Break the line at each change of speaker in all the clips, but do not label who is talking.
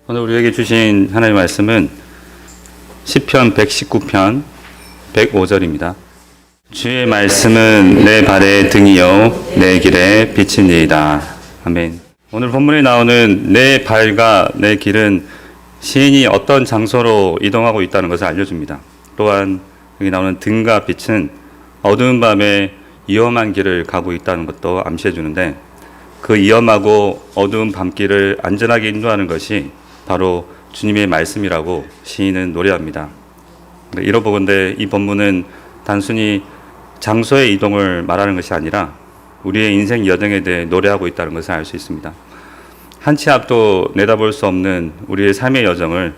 오늘 우리에게 주신 하나님의 말씀은 시편 119편 105절입니다. 주의 말씀은 내 발의 등이요 내 길에 빛이니이다. 아멘. 오늘 본문에 나오는 내 발과 내 길은 시인이 어떤 장소로 이동하고 있다는 것을 알려줍니다. 또한 여기 나오는 등과 빛은 어두운 밤에 위험한 길을 가고 있다는 것도 암시해 주는데, 그 위험하고 어두운 밤길을 안전하게 인도하는 것이 바로 주님의 말씀이라고 시인은 노래합니다. 이로보건대 이 본문은 단순히 장소의 이동을 말하는 것이 아니라 우리의 인생 여정에 대해 노래하고 있다는 것을 알 수 있습니다. 한 치 앞도 내다볼 수 없는 우리의 삶의 여정을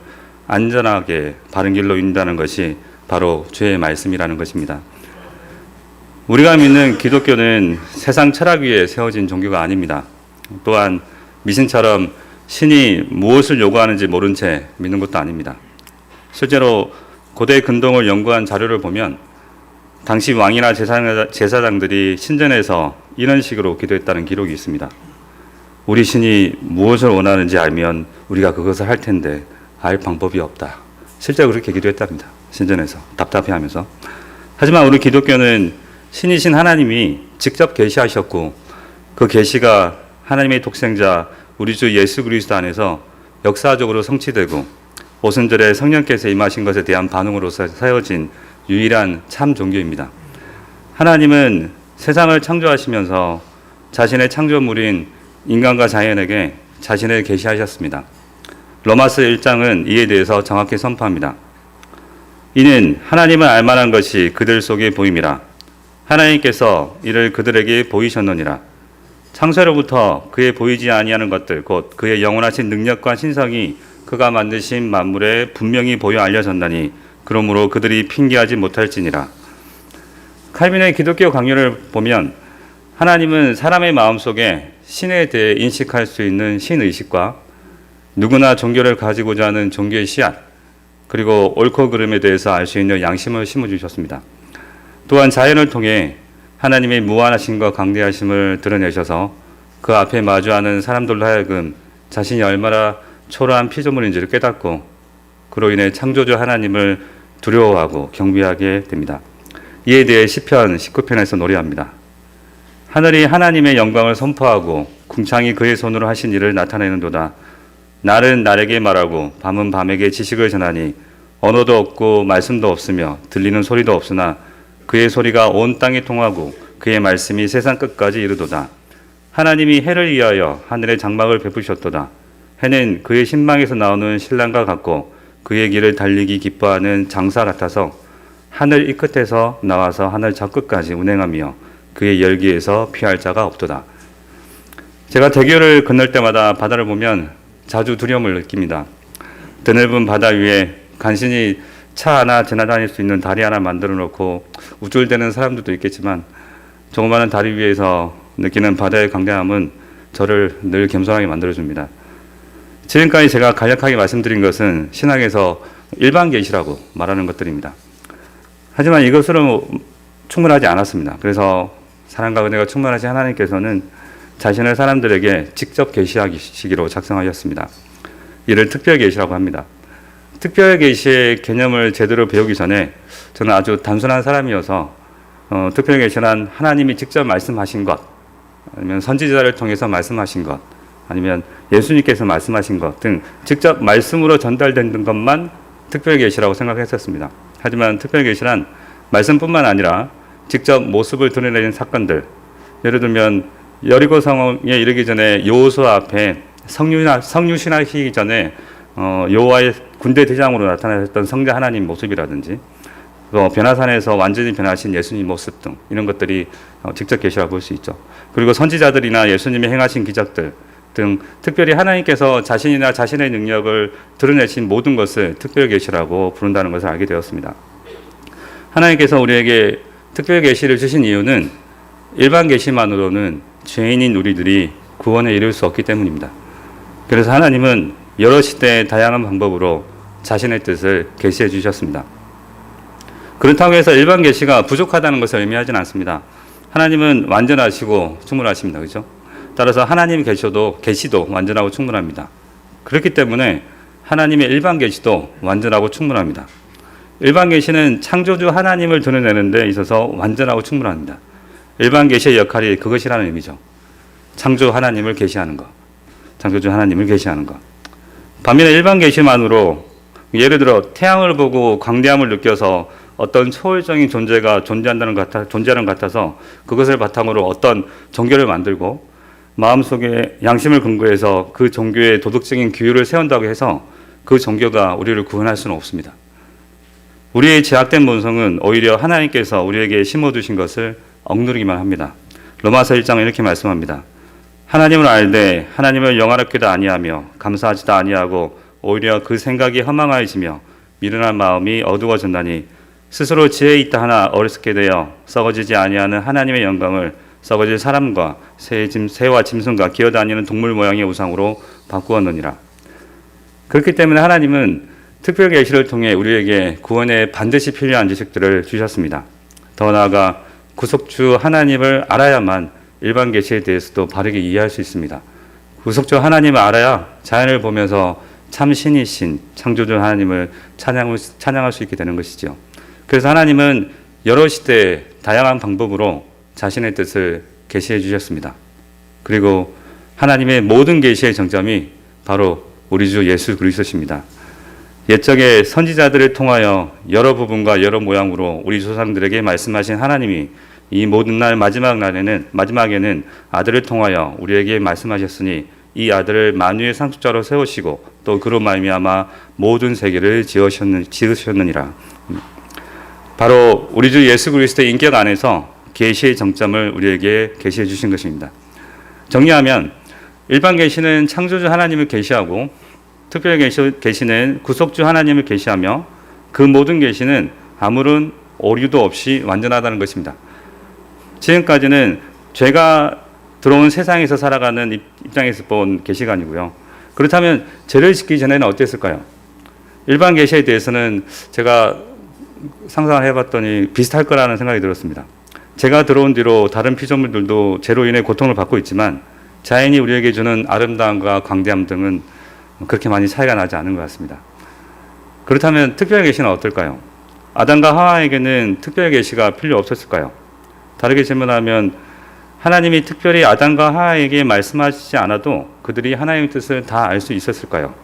안전하게 바른 길로 인도하는 것이 바로 주의 말씀이라는 것입니다. 우리가 믿는 기독교는 세상 철학 위에 세워진 종교가 아닙니다. 또한 미신처럼 신이 무엇을 요구하는지 모른 채 믿는 것도 아닙니다. 실제로 고대 근동을 연구한 자료를 보면 당시 왕이나 제사장들이 신전에서 이런 식으로 기도했다는 기록이 있습니다. 우리 신이 무엇을 원하는지 알면 우리가 그것을 할 텐데 알 방법이 없다. 실제로 그렇게 기도했답니다. 신전에서 답답해하면서. 하지만 우리 기독교는 신이신 하나님이 직접 계시하셨고, 그 계시가 하나님의 독생자 우리 주 예수 그리스도 안에서 역사적으로 성취되고 오순절에 성령께서 임하신 것에 대한 반응으로서 세워진 유일한 참 종교입니다. 하나님은 세상을 창조하시면서 자신의 창조물인 인간과 자연에게 자신을 계시하셨습니다. 로마서 1장은 이에 대해서 정확히 선포합니다. 이는 하나님을 알만한 것이 그들 속에 보임이라. 하나님께서 이를 그들에게 보이셨느니라. 창세로부터 그의 보이지 아니하는 것들, 곧 그의 영원하신 능력과 신성이 그가 만드신 만물에 분명히 보여 알려졌나니 그러므로 그들이 핑계하지 못할지니라. 칼빈의 기독교 강요를 보면 하나님은 사람의 마음속에 신에 대해 인식할 수 있는 신의식과 누구나 종교를 가지고자 하는 종교의 씨앗, 그리고 옳고 그름에 대해서 알 수 있는 양심을 심어주셨습니다. 또한 자연을 통해 하나님의 무한하심과 강대하심을 드러내셔서 그 앞에 마주하는 사람들로 하여금 자신이 얼마나 초라한 피조물인지를 깨닫고 그로 인해 창조주 하나님을 두려워하고 경배하게 됩니다. 이에 대해 시편 19편에서 노래합니다. 하늘이 하나님의 영광을 선포하고 궁창이 그의 손으로 하신 일을 나타내는도다. 날은 날에게 말하고 밤은 밤에게 지식을 전하니 언어도 없고 말씀도 없으며 들리는 소리도 없으나 그의 소리가 온 땅에 통하고 그의 말씀이 세상 끝까지 이르도다. 하나님이 해를 위하여 하늘의 장막을 베푸셨도다. 해는 그의 신방에서 나오는 신랑과 같고 그의 길을 달리기 기뻐하는 장사 같아서 하늘 이 끝에서 나와서 하늘 저 끝까지 운행하며 그의 열기에서 피할 자가 없도다. 제가 대교를 건널 때마다 바다를 보면 자주 두려움을 느낍니다. 드넓은 바다 위에 간신히 차 하나 지나다닐 수 있는 다리 하나 만들어 놓고 우쭐대는 사람들도 있겠지만 조그마한 다리 위에서 느끼는 바다의 강대함은 저를 늘 겸손하게 만들어줍니다. 지금까지 제가 간략하게 말씀드린 것은 신학에서 일반 계시라고 말하는 것들입니다. 하지만 이것으로 충분하지 않았습니다. 그래서 사랑과 은혜가 충만하신 하나님께서는 자신을 사람들에게 직접 계시하시기로 작성하셨습니다. 이를 특별 계시라고 합니다. 특별 계시의 개념을 제대로 배우기 전에 저는 아주 단순한 사람이어서 특별 계시란 하나님이 직접 말씀하신 것, 아니면 선지자를 통해서 말씀하신 것, 아니면 예수님께서 말씀하신 것 등 직접 말씀으로 전달된 것만 특별 계시라고 생각했었습니다. 하지만 특별 계시란 말씀뿐만 아니라 직접 모습을 드러내는 사건들, 예를 들면 여리고 성에 이르기 전에 여호수아 앞에 성류신하시기 전에 여호와의 군대 대장으로 나타나셨던 성자 하나님 모습이라든지, 또 변화산에서 완전히 변하신 예수님 모습 등 이런 것들이 직접 계시라고 볼 수 있죠. 그리고 선지자들이나 예수님이 행하신 기적들 등 특별히 하나님께서 자신이나 자신의 능력을 드러내신 모든 것을 특별 계시라고 부른다는 것을 알게 되었습니다. 하나님께서 우리에게 특별 계시를 주신 이유는 일반 계시만으로는 죄인인 우리들이 구원에 이를 수 없기 때문입니다. 그래서 하나님은 여러 시대의 다양한 방법으로 자신의 뜻을 계시해 주셨습니다. 그렇다고 해서 일반 계시가 부족하다는 것을 의미하지는 않습니다. 하나님은 완전하시고 충분하십니다. 그렇죠? 따라서 하나님 계시도 완전하고 충분합니다. 그렇기 때문에 하나님의 일반 계시도 완전하고 충분합니다. 일반 계시는 창조주 하나님을 드러내는 데 있어서 완전하고 충분합니다. 일반 계시의 역할이 그것이라는 의미죠. 창조 하나님을 계시하는 것. 창조주 하나님을 계시하는 것. 반면에 일반 계시만으로 예를 들어 태양을 보고 광대함을 느껴서 어떤 초월적인 존재가 존재하는 것 같아서 그것을 바탕으로 어떤 종교를 만들고 마음속에 양심을 근거해서 그 종교의 도덕적인 규율을 세운다고 해서 그 종교가 우리를 구원할 수는 없습니다. 우리의 제약된 본성은 오히려 하나님께서 우리에게 심어두신 것을 억누르기만 합니다. 로마서 1장은 이렇게 말씀합니다. 하나님을 알되 하나님을 영화롭게도 아니하며 감사하지도 아니하고 오히려 그 생각이 허망하여지며 미련한 마음이 어두워졌나니 스스로 지혜 있다 하나 어리석게 되어 썩어지지 아니하는 하나님의 영광을 썩어질 사람과 새와 짐승과 기어다니는 동물 모양의 우상으로 바꾸었느니라. 그렇기 때문에 하나님은 특별 계시를 통해 우리에게 구원에 반드시 필요한 지식들을 주셨습니다. 더 나아가 구속주 하나님을 알아야만 일반 계시에 대해서도 바르게 이해할 수 있습니다. 구속주 하나님을 알아야 자연을 보면서 참 신이신 창조주 하나님을 찬양할 수 있게 되는 것이죠. 그래서 하나님은 여러 시대에 다양한 방법으로 자신의 뜻을 계시해 주셨습니다. 그리고 하나님의 모든 계시의 정점이 바로 우리 주 예수 그리스도십니다. 옛적에 선지자들을 통하여 여러 부분과 여러 모양으로 우리 조상들에게 말씀하신 하나님이 이 모든 날 마지막에는 아들을 통하여 우리에게 말씀하셨으니 이 아들을 만유의 상속자로 세우시고 또 그로 말미암아 모든 세계를 지으셨느니라. 바로 우리 주 예수 그리스도의 인격 안에서 계시의 정점을 우리에게 계시해 주신 것입니다. 정리하면 일반 계시는 창조주 하나님을 계시하고 특별 계시는 구속주 하나님을 계시하며 그 모든 계시는 아무런 오류도 없이 완전하다는 것입니다. 지금까지는 죄가 들어온 세상에서 살아가는 입장에서 본 계시가 아니고요. 그렇다면 죄를 짓기 전에는 어땠을까요? 일반 계시에 대해서는 제가 상상을 해봤더니 비슷할 거라는 생각이 들었습니다. 죄가 들어온 뒤로 다른 피조물들도 죄로 인해 고통을 받고 있지만 자연이 우리에게 주는 아름다움과 광대함 등은 그렇게 많이 차이가 나지 않은 것 같습니다. 그렇다면 특별 계시는 어떨까요? 아담과 하와에게는 특별 계시가 필요 없었을까요? 다르게 질문하면 하나님이 특별히 아담과 하와에게 말씀하시지 않아도 그들이 하나님의 뜻을 다 알 수 있었을까요?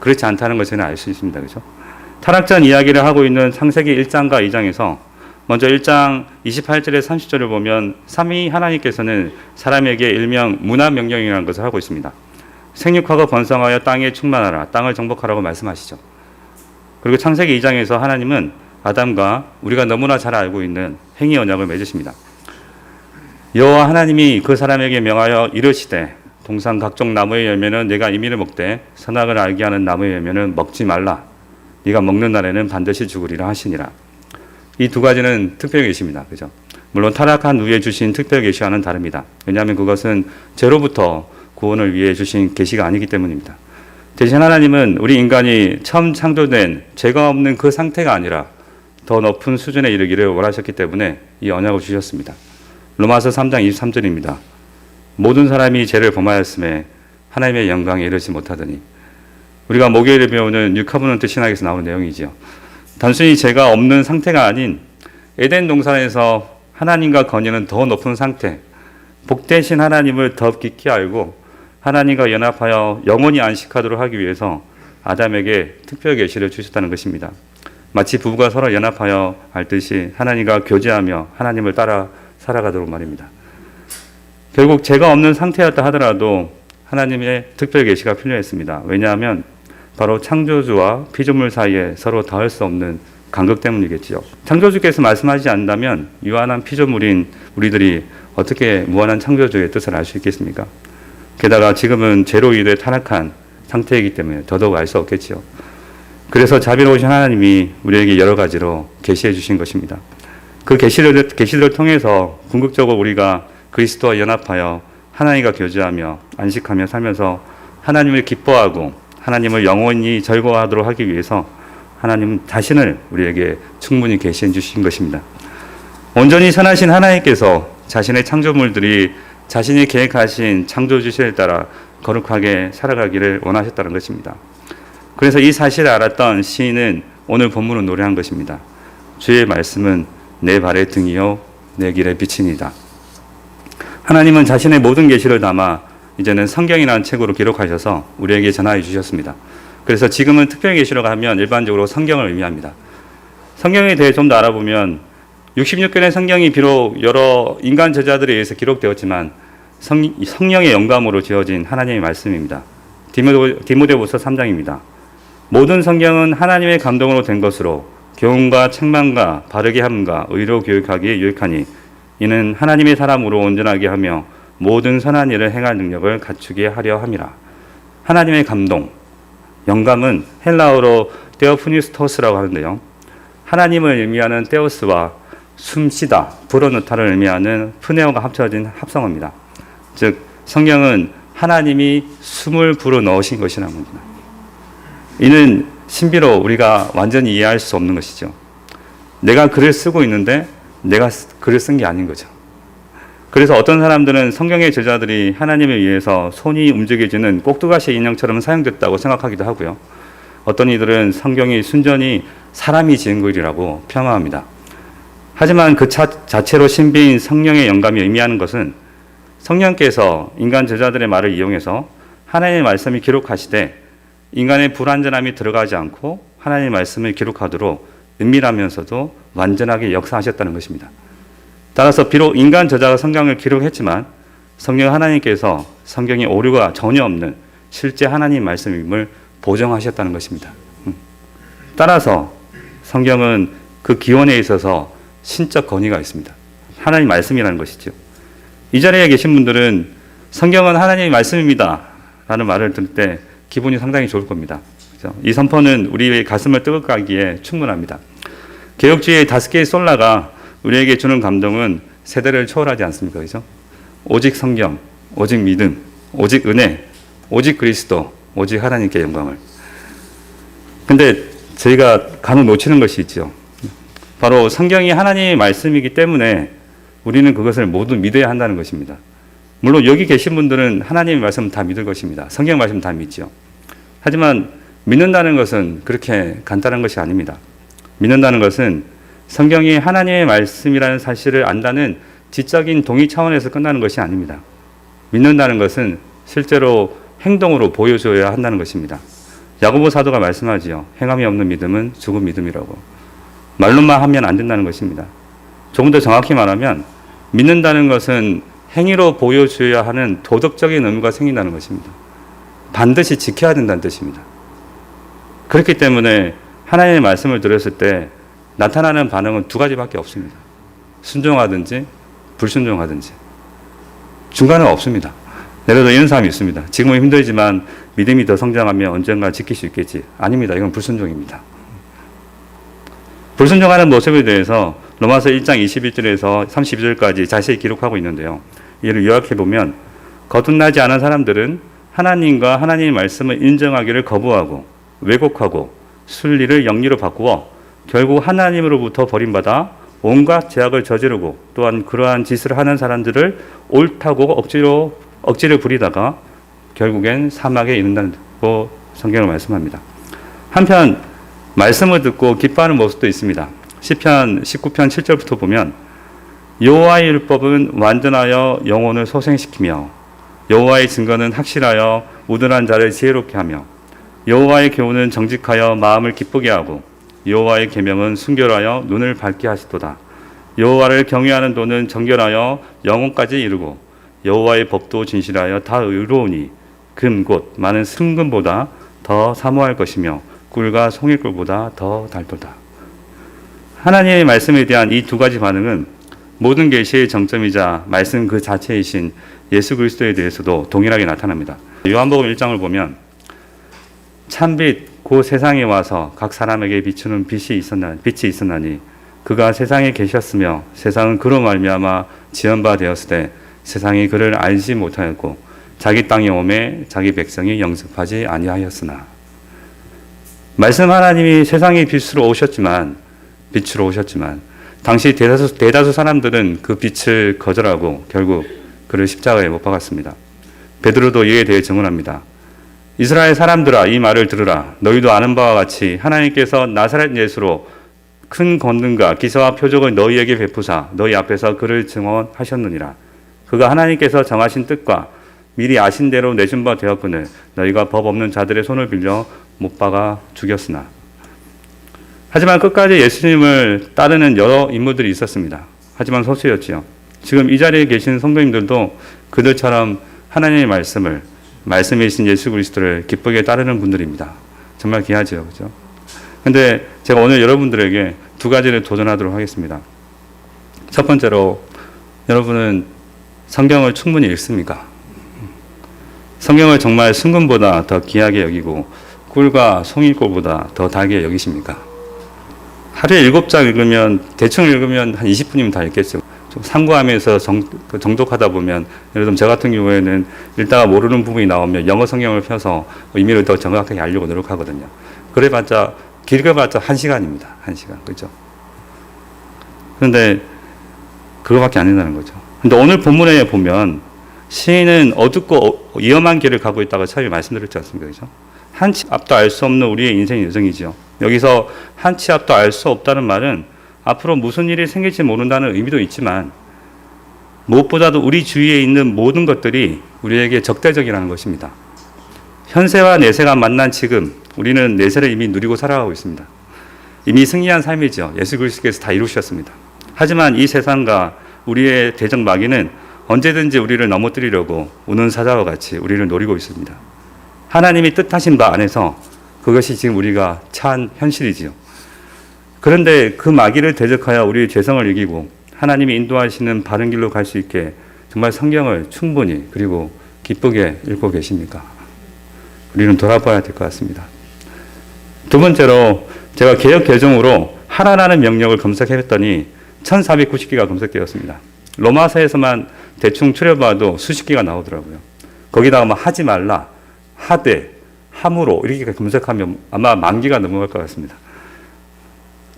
그렇지 않다는 것을 알 수 있습니다. 그렇죠? 타락 전 이야기를 하고 있는 창세기 1장과 2장에서 먼저 1장 28절에 30절을 보면 삼위 하나님께서는 사람에게 일명 문화명령이라는 것을 하고 있습니다. 생육하고 번성하여 땅에 충만하라, 땅을 정복하라고 말씀하시죠. 그리고 창세기 2장에서 하나님은 아담과 우리가 너무나 잘 알고 있는 행위 언약을 맺으십니다. 여호와 하나님이 그 사람에게 명하여 이르시되 동산 각종 나무의 열매는 네가 임의로 먹되 선악을 알게 하는 나무의 열매는 먹지 말라. 네가 먹는 날에는 반드시 죽으리라 하시니라. 이 두 가지는 특별 계시입니다. 그죠? 물론 타락한 후에 주신 특별 계시와는 다릅니다. 왜냐하면 그것은 죄로부터 구원을 위해 주신 계시가 아니기 때문입니다. 대신 하나님은 우리 인간이 처음 창조된 죄가 없는 그 상태가 아니라 더 높은 수준에 이르기를 원하셨기 때문에 이 언약을 주셨습니다. 로마서 3장 23절입니다. 모든 사람이 죄를 범하였음에 하나님의 영광에 이르지 못하더니. 우리가 목요일에 배우는 뉴커버넌트 신학에서 나오는 내용이죠. 단순히 죄가 없는 상태가 아닌 에덴 동산에서 하나님과 거니는 더 높은 상태, 복되신 하나님을 더 깊이 알고 하나님과 연합하여 영원히 안식하도록 하기 위해서 아담에게 특별 계시를 주셨다는 것입니다. 마치 부부가 서로 연합하여 알듯이 하나님과 교제하며 하나님을 따라 살아가도록 말입니다. 결국 죄가 없는 상태였다 하더라도 하나님의 특별 계시가 필요했습니다. 왜냐하면 바로 창조주와 피조물 사이에 서로 닿을 수 없는 간극 때문이겠죠. 창조주께서 말씀하지 않는다면 유한한 피조물인 우리들이 어떻게 무한한 창조주의 뜻을 알 수 있겠습니까? 게다가 지금은 죄로 인해 타락한 상태이기 때문에 더더욱 알 수 없겠지요. 그래서 자비로우신 하나님이 우리에게 여러 가지로 계시해 주신 것입니다. 그 계시들을 통해서 궁극적으로 우리가 그리스도와 연합하여 하나님과 교제하며 안식하며 살면서 하나님을 기뻐하고 하나님을 영원히 즐거워하도록 하기 위해서 하나님 자신을 우리에게 충분히 계시해 주신 것입니다. 온전히 선하신 하나님께서 자신의 창조물들이 자신이 계획하신 창조 주시에 따라 거룩하게 살아가기를 원하셨다는 것입니다. 그래서 이 사실을 알았던 시인은 오늘 본문을 노래한 것입니다. 주의 말씀은 내 발의 등이요 내 길의 빛이니이다. 하나님은 자신의 모든 계시를 담아 이제는 성경이라는 책으로 기록하셔서 우리에게 전하여 주셨습니다. 그래서 지금은 특별 계시록 하면 일반적으로 성경을 의미합니다. 성경에 대해 좀 더 알아보면 66권의 성경이 비록 여러 인간 저자들에 의해서 기록되었지만 성령의 영감으로 지어진 하나님의 말씀입니다. 디모데후서 3장입니다. 모든 성경은 하나님의 감동으로 된 것으로 교훈과 책망과 바르게 함과 의로 교육하기에 유익하니 이는 하나님의 사람으로 온전하게 하며 모든 선한 일을 행할 능력을 갖추게 하려 함이라. 하나님의 감동, 영감은 헬라어로 테오프니스토스라고 하는데요. 하나님을 의미하는 테오스와 숨쉬다, 불어넣다를 의미하는 프네오가 합쳐진 합성어입니다. 즉 성경은 하나님이 숨을 불어넣으신 것이라는 겁니다. 이는 신비로 우리가 완전히 이해할 수 없는 것이죠. 내가 글을 쓰고 있는데 내가 글을 쓴 게 아닌 거죠. 그래서 어떤 사람들은 성경의 저자들이 하나님에 의해서 손이 움직여지는 꼭두가시 인형처럼 사용됐다고 생각하기도 하고요. 어떤 이들은 성경이 순전히 사람이 지은 글이라고 폄하합니다. 하지만 그 자체로 신비인 성령의 영감이 의미하는 것은 성령께서 인간 저자들의 말을 이용해서 하나님의 말씀을 기록하시되 인간의 불완전함이 들어가지 않고 하나님의 말씀을 기록하도록 은밀하면서도 완전하게 역사하셨다는 것입니다. 따라서 비록 인간 저자가 성경을 기록했지만 성령 하나님께서 성경에 오류가 전혀 없는 실제 하나님 말씀임을 보정하셨다는 것입니다. 따라서 성경은 그 기원에 있어서 신적 권위가 있습니다. 하나님 말씀이라는 것이죠. 이 자리에 계신 분들은 성경은 하나님의 말씀입니다 라는 말을 들을 때 기분이 상당히 좋을 겁니다. 그렇죠? 이 선포는 우리의 가슴을 뜨겁게 하기에 충분합니다. 개혁주의의 5개의 솔라가 우리에게 주는 감동은 세대를 초월하지 않습니까? 그렇죠? 오직 성경, 오직 믿음, 오직 은혜, 오직 그리스도, 오직 하나님께 영광을. 근데 저희가 간혹 놓치는 것이 있죠. 바로 성경이 하나님의 말씀이기 때문에 우리는 그것을 모두 믿어야 한다는 것입니다. 물론 여기 계신 분들은 하나님의 말씀 다 믿을 것입니다. 성경 말씀 다 믿죠. 하지만 믿는다는 것은 그렇게 간단한 것이 아닙니다. 믿는다는 것은 성경이 하나님의 말씀이라는 사실을 안다는 지적인 동의 차원에서 끝나는 것이 아닙니다. 믿는다는 것은 실제로 행동으로 보여줘야 한다는 것입니다. 야고보 사도가 말씀하지요. 행함이 없는 믿음은 죽은 믿음이라고. 말로만 하면 안 된다는 것입니다. 조금 더 정확히 말하면 믿는다는 것은 행위로 보여줘야 하는 도덕적인 의무가 생긴다는 것입니다. 반드시 지켜야 된다는 뜻입니다. 그렇기 때문에 하나님의 말씀을 들었을 때 나타나는 반응은 2가지밖에 없습니다. 순종하든지 불순종하든지. 중간은 없습니다. 예를 들어 이런 사람이 있습니다. 지금은 힘들지만 믿음이 더 성장하면 언젠가 지킬 수 있겠지. 아닙니다. 이건 불순종입니다. 불순종하는 모습에 대해서 로마서 1장 21절에서 32절까지 자세히 기록하고 있는데요. 이를 요약해보면 거듭나지 않은 사람들은 하나님과 하나님의 말씀을 인정하기를 거부하고 왜곡하고 순리를 영리로 바꾸어 결국 하나님으로부터 버림받아 온갖 죄악을 저지르고 또한 그러한 짓을 하는 사람들을 옳다고 억지를 부리다가 결국엔 사막에 이른다고 성경을 말씀합니다. 한편 말씀을 듣고 기뻐하는 모습도 있습니다. 시편 19편 7절부터 보면 여호와의 율법은 완전하여 영혼을 소생시키며 여호와의 증거는 확실하여 우둔한 자를 지혜롭게 하며 여호와의 교훈은 정직하여 마음을 기쁘게 하고 여호와의 계명은 순결하여 눈을 밝게 하시도다. 여호와를 경외하는 도는 정결하여 영혼까지 이르고 여호와의 법도 진실하여 다 의로우니 금 곧 많은 순금보다 더 사모할 것이며 꿀과 송이꿀보다 더 달도다. 하나님의 말씀에 대한 이 2가지 반응은 모든 계시의 정점이자 말씀 그 자체이신 예수 그리스도에 대해서도 동일하게 나타납니다. 요한복음 1장을 보면 참빛 곧 세상에 와서 각 사람에게 비추는 빛이 있었나니 그가 세상에 계셨으며 세상은 그로 말미암아 지은 바 되었으되 세상이 그를 알지 못하였고 자기 땅에 오매 자기 백성이 영접하지 아니하였으나. 말씀 하나님이 세상의 빛으로 오셨지만 당시 대다수 사람들은 그 빛을 거절하고 결국 그를 십자가에 못 박았습니다. 베드로도 이에 대해 증언합니다. 이스라엘 사람들아, 이 말을 들으라. 너희도 아는 바와 같이 하나님께서 나사렛 예수로 큰 권능과 기사와 표적을 너희에게 베푸사 너희 앞에서 그를 증언하셨느니라. 그가 하나님께서 정하신 뜻과 미리 아신 대로 내준 바 되었거늘 너희가 법 없는 자들의 손을 빌려 못 박아 죽였으나. 하지만 끝까지 예수님을 따르는 여러 인물들이 있었습니다. 하지만 소수였지요. 지금 이 자리에 계신 성도님들도 그들처럼 하나님의 말씀이신 예수 그리스도를 기쁘게 따르는 분들입니다. 정말 귀하죠, 그죠? 근데 제가 오늘 여러분들에게 두 가지를 도전하도록 하겠습니다. 첫 번째로, 여러분은 성경을 충분히 읽습니까? 성경을 정말 순금보다 더 귀하게 여기고 꿀과 송이꿀보다 더 달게 여기십니까? 하루에 7장 읽으면, 대충 읽으면 한 20분이면 다 읽겠죠. 상고하면서 정독하다 보면, 예를 들면 저 같은 경우에는 읽다가 모르는 부분이 나오면 영어 성경을 펴서 의미를 더 정확하게 알려고 노력하거든요. 그래봤자, 길게봤자 1시간입니다. 1시간. 그죠? 그런데 그거밖에 안 된다는 거죠. 근데 오늘 본문에 보면 시인은 어둡고 위험한 길을 가고 있다고 처음에 말씀드렸지 않습니까? 그죠? 한 치 앞도 알 수 없는 우리의 인생 여정이죠. 여기서 한 치 앞도 알 수 없다는 말은 앞으로 무슨 일이 생길지 모른다는 의미도 있지만 무엇보다도 우리 주위에 있는 모든 것들이 우리에게 적대적이라는 것입니다. 현세와 내세가 만난 지금 우리는 내세를 이미 누리고 살아가고 있습니다. 이미 승리한 삶이죠. 예수 그리스도께서 다 이루셨습니다. 하지만 이 세상과 우리의 대적 마귀는 언제든지 우리를 넘어뜨리려고 우는 사자와 같이 우리를 노리고 있습니다. 하나님이 뜻하신 바 안에서 그것이 지금 우리가 처한 현실이지요. 그런데 그 마귀를 대적하여 우리의 죄성을 이기고 하나님이 인도하시는 바른 길로 갈 수 있게 정말 성경을 충분히 그리고 기쁘게 읽고 계십니까? 우리는 돌아봐야 될 것 같습니다. 두 번째로 제가 개역 개정으로 하라라는 명령을 검색했더니 1490개가 검색되었습니다. 로마서에서만 대충 추려봐도 수십 개가 나오더라고요. 거기다가 뭐 하지 말라, 하되, 함으로 이렇게 검색하면 아마 10,000개가 넘어갈 것 같습니다.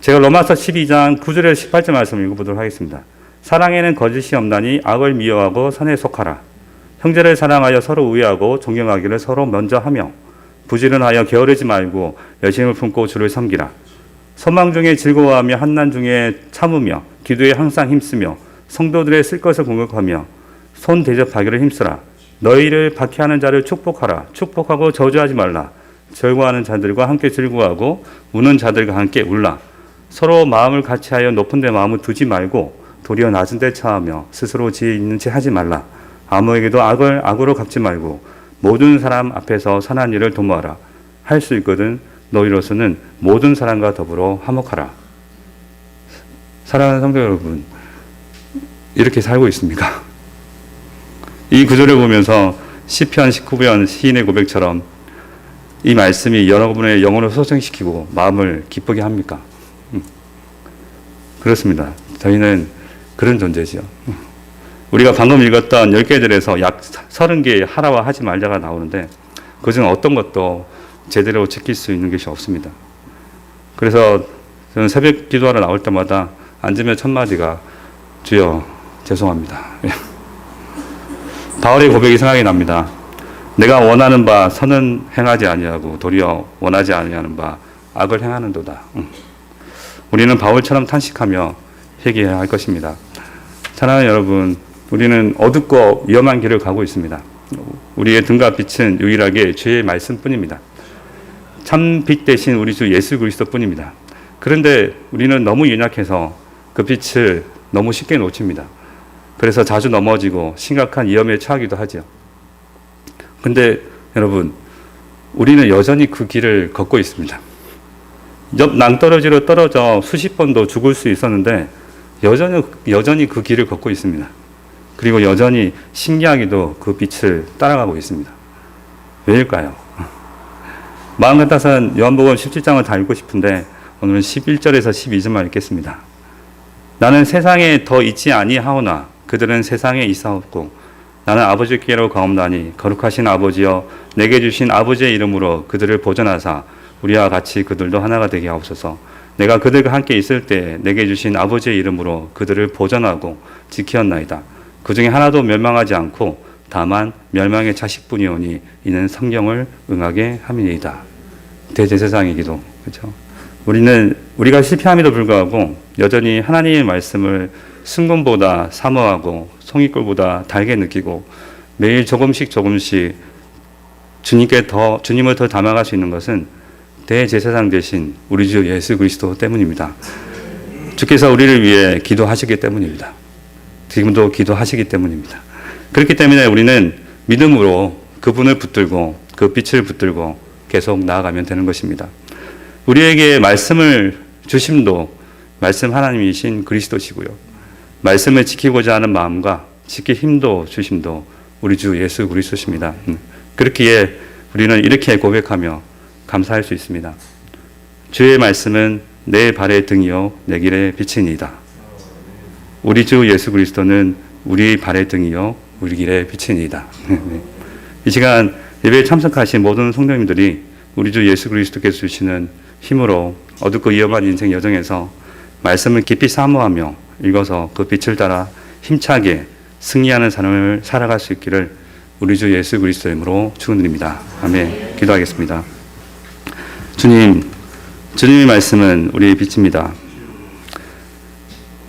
제가 로마서 12장 9절에서 18절 말씀 읽어보도록 하겠습니다. 사랑에는 거짓이 없나니 악을 미워하고 선에 속하라. 형제를 사랑하여 서로 우애하고 존경하기를 서로 먼저 하며 부지런하여 게으르지 말고 열심을 품고 주를 섬기라. 소망 중에 즐거워하며 한난 중에 참으며 기도에 항상 힘쓰며 성도들의 쓸 것을 공격하며 손 대접하기를 힘쓰라. 너희를 박해하는 자를 축복하라. 축복하고 저주하지 말라. 즐거워하는 자들과 함께 즐거워하고 우는 자들과 함께 울라. 서로 마음을 같이하여 높은 데 마음을 두지 말고 도리어 낮은 데 처하며 스스로 지혜 있는 채 하지 말라. 아무에게도 악을 악으로 갚지 말고 모든 사람 앞에서 선한 일을 도모하라. 할 수 있거든 너희로서는 모든 사람과 더불어 화목하라. 사랑하는 성도 여러분, 이렇게 살고 있습니까? 이 구절을 보면서 시편 19편 시인의 고백처럼 이 말씀이 여러분의 영혼을 소생시키고 마음을 기쁘게 합니까? 그렇습니다. 저희는 그런 존재지요. 우리가 방금 읽었던 10개들에서 약 30개의 하라와 하지 말자가 나오는데 그중 어떤 것도 제대로 지킬 수 있는 것이 없습니다. 그래서 저는 새벽 기도하러 나올 때마다 앉으면 첫 마디가 주여 죄송합니다. 바울의 고백이 생각이 납니다. 내가 원하는 바 선은 행하지 아니하고 도리어 원하지 아니하는 바 악을 행하는도다. 우리는 바울처럼 탄식하며 회개해야 할 것입니다. 사랑하는 여러분, 우리는 어둡고 위험한 길을 가고 있습니다. 우리의 등과 빛은 유일하게 주의 말씀뿐입니다. 참 빛 대신 우리 주 예수 그리스도뿐입니다. 그런데 우리는 너무 연약해서 그 빛을 너무 쉽게 놓칩니다. 그래서 자주 넘어지고 심각한 위험에 처하기도 하죠. 근데 여러분, 우리는 여전히 그 길을 걷고 있습니다. 옆 낭떠러지로 떨어져 수십 번도 죽을 수 있었는데 여전히 그 길을 걷고 있습니다. 그리고 여전히 신기하게도 그 빛을 따라가고 있습니다. 왜일까요? 마음 같아서는 요한복음 17장을 다 읽고 싶은데 오늘은 11절에서 12절만 읽겠습니다. 나는 세상에 더 있지 아니하오나 그들은 세상에 있사옵고 나는 아버지께로 가옵나니 거룩하신 아버지여 내게 주신 아버지의 이름으로 그들을 보존하사 우리와 같이 그들도 하나가 되게 하옵소서. 내가 그들과 함께 있을 때 내게 주신 아버지의 이름으로 그들을 보전하고 지키었나이다. 그 중에 하나도 멸망하지 않고 다만 멸망의 자식뿐이오니 이는 성경을 응하게 함이니이다. 대제사장의 기도. 그렇죠? 우리가 실패함에도 불구하고 여전히 하나님의 말씀을 순금보다 사모하고 송이꿀보다 달게 느끼고 매일 조금씩 주님을 더 닮아갈 수 있는 것은 대제사장 되신 우리 주 예수 그리스도 때문입니다. 주께서 우리를 위해 기도하시기 때문입니다. 지금도 기도하시기 때문입니다. 그렇기 때문에 우리는 믿음으로 그분을 붙들고 그 빛을 붙들고 계속 나아가면 되는 것입니다. 우리에게 말씀을 주심도 말씀 하나님이신 그리스도시고요. 말씀을 지키고자 하는 마음과 지킬 힘도 주심도 우리 주 예수 그리스도십니다. 그렇기에 우리는 이렇게 고백하며 감사할 수 있습니다. 주의 말씀은 내 발의 등이요 내 길의 빛이니이다. 우리 주 예수 그리스도는 우리 발의 등이요 우리 길의 빛이니이다. 이 시간 예배에 참석하신 모든 성도님들이 우리 주 예수 그리스도께서 주시는 힘으로 어둡고 위험한 인생 여정에서 말씀을 깊이 사모하며 읽어서 그 빛을 따라 힘차게 승리하는 삶을 살아갈 수 있기를 우리 주 예수 그리스도의 이름으로 축원드립니다. 아멘. 기도하겠습니다. 주님의 말씀은 우리의 빛입니다.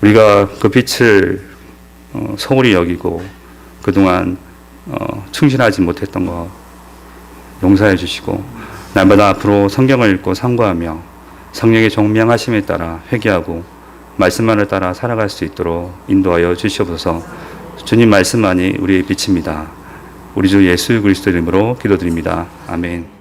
우리가 그 빛을 소홀히 여기고 그동안 충실하지 못했던 것 용서해 주시고 날마다 앞으로 성경을 읽고 상고하며 성령의 종명하심에 따라 회개하고 말씀만을 따라 살아갈 수 있도록 인도하여 주시옵소서. 주님 말씀만이 우리의 빛입니다. 우리 주 예수 그리스도 이름으로 기도드립니다. 아멘.